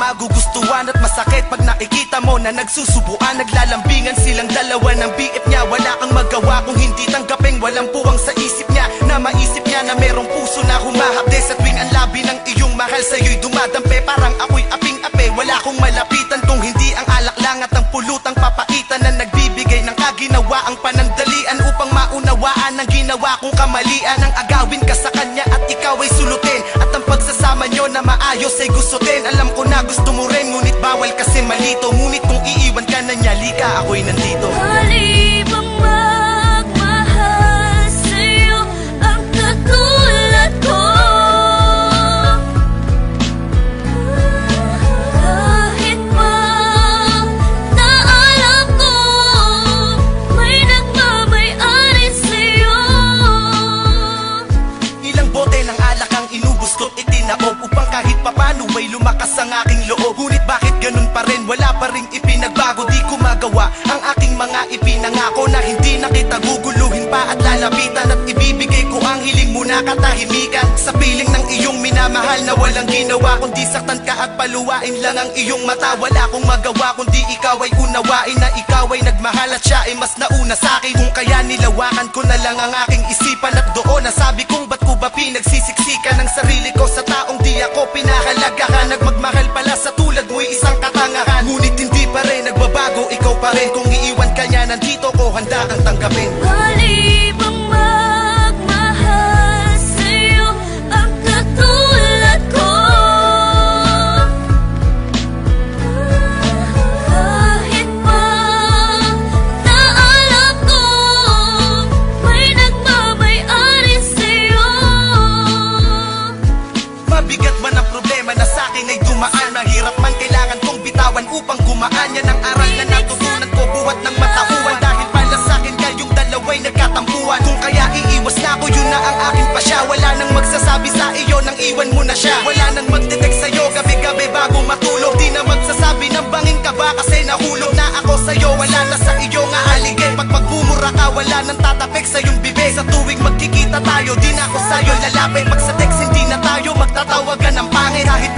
magugustuhan at masakit pag nakikita mo na nagsusubuan. Naglalambingan silang dalawa ng BF niya. Wala kang magawa kung hindi tanggapin. Walang puwang sa isip niya na maisip niya na merong puso na humahapde. Sa tuwing ang labi ng iyong mahal sa'yo'y dumadampi, parang ako'y aping-ape. Wala kong malapitan kung hindi ang alak lang at ang pulutang papaitan na nagbibigay ng kaginawa. Ang panandalian upang maunawaan ang ginawa kong kamalian. Ang agawin ka sa kanya at ikaw ay sulutin, at ang pagsasama nyo na maayos ay gustutin. Alam ko na gusto mo rin, ngunit bawal kasi malito. Ngunit kung iiwan ka na niya, lika, ako'y nandito. Halibang magmahal sa'yo ang katulad ko. Kahit pa na alam ko may nagmamay-ari sa'yo. Ilang bote ng alak ang inubos ko't itinaob upang kahit papano may lumakas ang aking loob. Ngunit bakit ganun pa rin? Wala pa ring ipinagbago. Di ko magawa ang aking mga ipinangako na hindi na kita guguluhin pa at lalapitan. At ibibigay ko ang hiling mo na katahimikan sa piling ng iyong minamahal na walang ginawa kundi saktan ka at paluwain lang ang iyong mata. Wala akong magawa kundi ikaw ay unawain na ikaw ay nagmahal at siya ay mas nauna sa'kin. Kung kaya nilawakan ko na lang ang aking isipan at doon nasabi kong ba't ko ba pinagsisiksikan ng sarili ko sa taong di ako pinahalagahan. Nagmagmahal pala sa tulad mo'y isang katangahan. Ngunit hindi pa rin nagbabago, ikaw pa rin. Kung iiwan ka niya, nandito ko, handa kang tanggapin. Halibang magmahal sa'yo ang katulad ko. Kahit pa na alam ko may nagmamay-ari sa'yo. Mabigat man ang problema na sa'kin ay dumaan. Mahirap man kailangan kong bitawan upang gumaan. Yan ang aral na natutunan ko buhat ng matauhan. Dahil pala sa'kin kayong dalawa'y nagkatampuhan. Kung kaya iiwas na ako, yun na ang aking pasya. Wala nang magsasabi sa iyo nang iwan mo na siya. Wala nang magte-text sa'yo gabi-gabi bago matulog. Di na magsasabi ng bangin ka ba kasi nahulog na ako sa'yo. Wala na sa iyo nga aligay. Pag magmumura ka, wala nang tatapik sa iyong bibig. Sa tuwing magkikita tayo, di na ako sa'yo lalapit. Pag sa text hindi na tayo magtatawagan ng pangit. Kahit